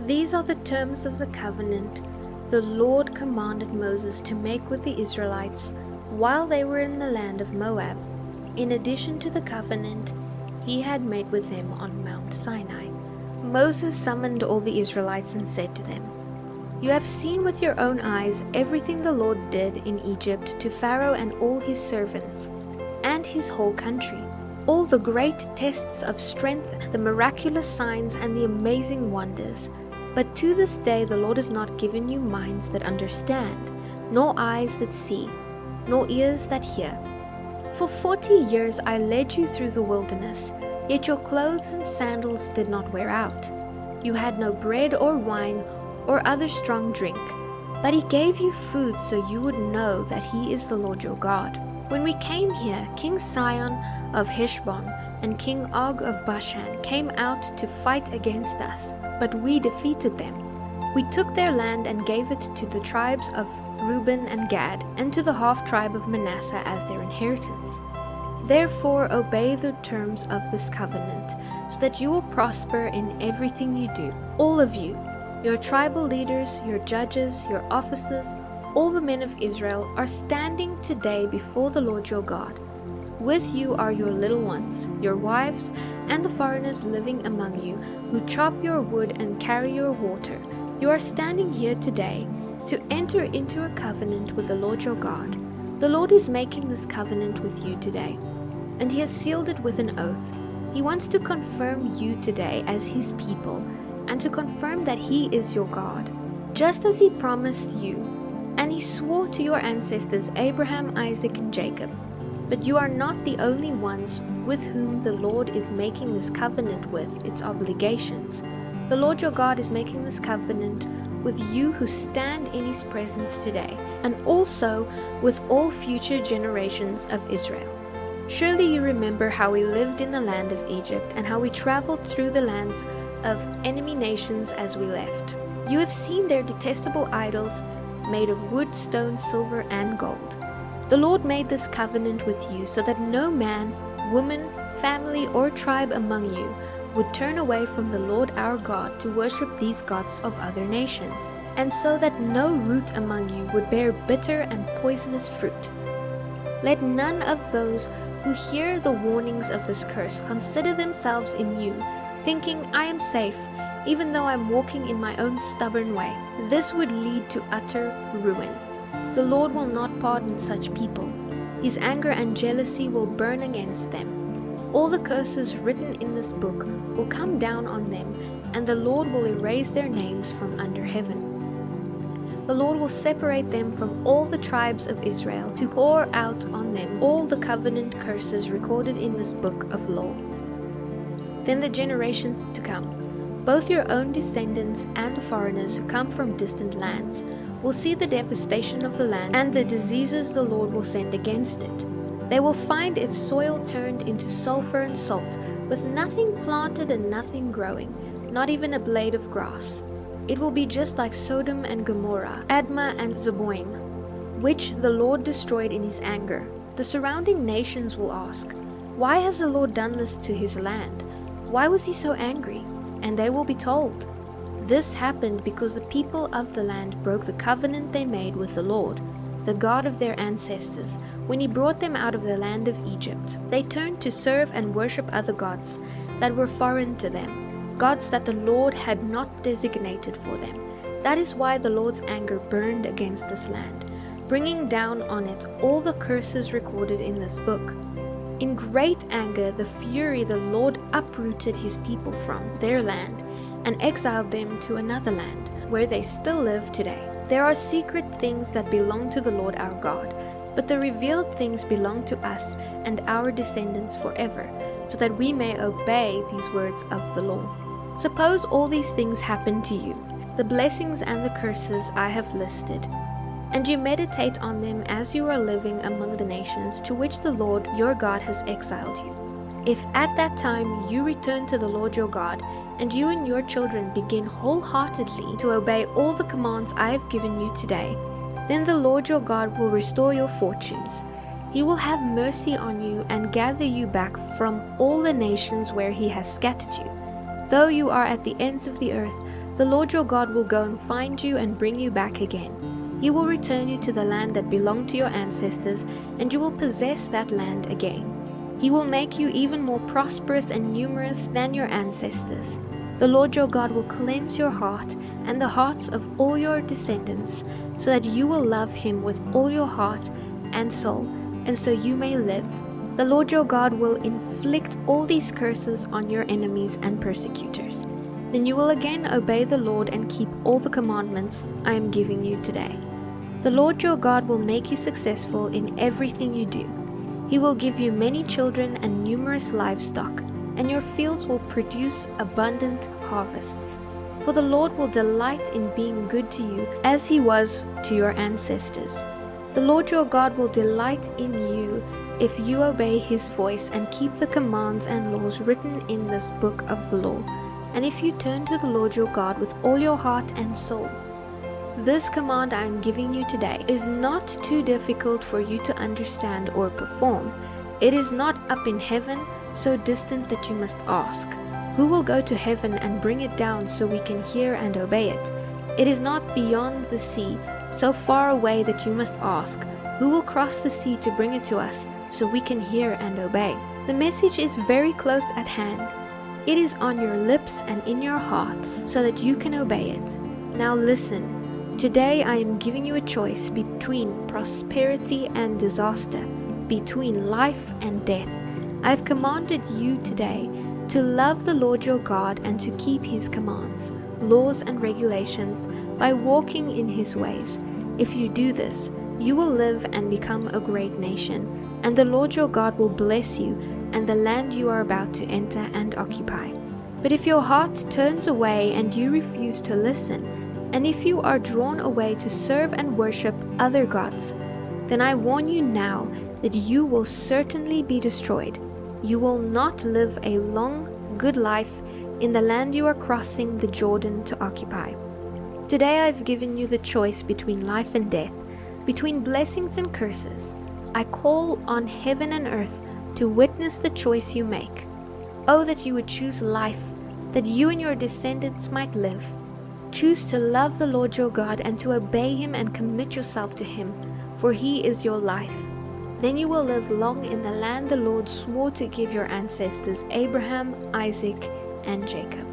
These are the terms of the covenant the Lord commanded Moses to make with the Israelites while they were in the land of Moab, in addition to the covenant he had made with them on Mount Sinai. Moses summoned all the Israelites and said to them, "You have seen with your own eyes everything the Lord did in Egypt to Pharaoh and all his servants, and his whole country, all the great tests of strength, the miraculous signs, and the amazing wonders. But to this day the Lord has not given you minds that understand, nor eyes that see, nor ears that hear. For 40 years I led you through the wilderness, yet your clothes and sandals did not wear out. You had no bread or wine or other strong drink, but he gave you food so you would know that he is the Lord your God. When we came here, King Sihon of Heshbon and King Og of Bashan came out to fight against us, but we defeated them. We took their land and gave it to the tribes of Reuben and Gad, and to the half-tribe of Manasseh as their inheritance. Therefore obey the terms of this covenant, so that you will prosper in everything you do. All of you, your tribal leaders, your judges, your officers, all the men of Israel are standing today before the Lord your God. With you are your little ones, your wives, and the foreigners living among you, who chop your wood and carry your water. You are standing here today to enter into a covenant with the Lord your God. The Lord is making this covenant with you today, and he has sealed it with an oath. He wants to confirm you today as his people, and to confirm that he is your God, just as he promised you, and he swore to your ancestors Abraham, Isaac, and Jacob. But you are not the only ones with whom the Lord is making this covenant with its obligations. The Lord your God is making this covenant with you who stand in his presence today, and also with all future generations of Israel. Surely you remember how we lived in the land of Egypt, and how we traveled through the lands of enemy nations as we left. You have seen their detestable idols made of wood, stone, silver, and gold. The Lord made this covenant with you so that no man, woman, family, or tribe among you would turn away from the Lord our God to worship these gods of other nations, and so that no root among you would bear bitter and poisonous fruit. Let none of those who hear the warnings of this curse consider themselves immune, thinking, "I am safe, even though I'm walking in my own stubborn way." This would lead to utter ruin. The Lord will not pardon such people. His anger and jealousy will burn against them. All the curses written in this book will come down on them, and the Lord will erase their names from under heaven. The Lord will separate them from all the tribes of Israel to pour out on them all the covenant curses recorded in this book of law. Then the generations to come, both your own descendants and the foreigners who come from distant lands, will see the devastation of the land and the diseases the Lord will send against it. They will find its soil turned into sulfur and salt, with nothing planted and nothing growing, not even a blade of grass. It will be just like Sodom and Gomorrah, Admah and Zeboim, which the Lord destroyed in his anger. The surrounding nations will ask, "Why has the Lord done this to his land? Why was he so angry?" And they will be told, "This happened because the people of the land broke the covenant they made with the Lord, the God of their ancestors, when he brought them out of the land of Egypt. They turned to serve and worship other gods that were foreign to them, gods that the Lord had not designated for them. That is why the Lord's anger burned against this land, bringing down on it all the curses recorded in this book. In great anger, the fury, the Lord uprooted his people from their land and exiled them to another land, where they still live today. There are secret things that belong to the Lord our God, but the revealed things belong to us and our descendants forever, so that we may obey these words of the law. Suppose all these things happen to you, the blessings and the curses I have listed, and you meditate on them as you are living among the nations to which the Lord your God has exiled you. If at that time you return to the Lord your God, and you and your children begin wholeheartedly to obey all the commands I have given you today, then the Lord your God will restore your fortunes. He will have mercy on you and gather you back from all the nations where he has scattered you. Though you are at the ends of the earth, the Lord your God will go and find you and bring you back again. He will return you to the land that belonged to your ancestors, and you will possess that land again. He will make you even more prosperous and numerous than your ancestors. The Lord your God will cleanse your heart and the hearts of all your descendants, so that you will love him with all your heart and soul, and so you may live. The Lord your God will inflict all these curses on your enemies and persecutors. Then you will again obey the Lord and keep all the commandments I am giving you today. The Lord your God will make you successful in everything you do. He will give you many children and numerous livestock, and your fields will produce abundant harvests. For the Lord will delight in being good to you as he was to your ancestors. The Lord your God will delight in you if you obey his voice and keep the commands and laws written in this book of the law, and if you turn to the Lord your God with all your heart and soul. This command I am giving you today is not too difficult for you to understand or perform. It is not up in heaven, so distant that you must ask, who will go to heaven and bring it down so we can hear and obey it? It is not beyond the sea, so far away that you must ask, who will cross the sea to bring it to us so we can hear and obey? The message is very close at hand. It is on your lips and in your hearts so that you can obey it. Now listen. Today I am giving you a choice between prosperity and disaster, between life and death. I have commanded you today to love the Lord your God and to keep his commands, laws and regulations by walking in his ways. If you do this, you will live and become a great nation, and the Lord your God will bless you and the land you are about to enter and occupy. But if your heart turns away and you refuse to listen, and if you are drawn away to serve and worship other gods, then I warn you now that you will certainly be destroyed. You will not live a long, good life in the land you are crossing the Jordan to occupy. Today I've given you the choice between life and death, between blessings and curses. I call on heaven and earth to witness the choice you make. Oh, that you would choose life, that you and your descendants might live. Choose to love the Lord your God and to obey him and commit yourself to him, for he is your life. Then you will live long in the land the Lord swore to give your ancestors Abraham, Isaac, and Jacob.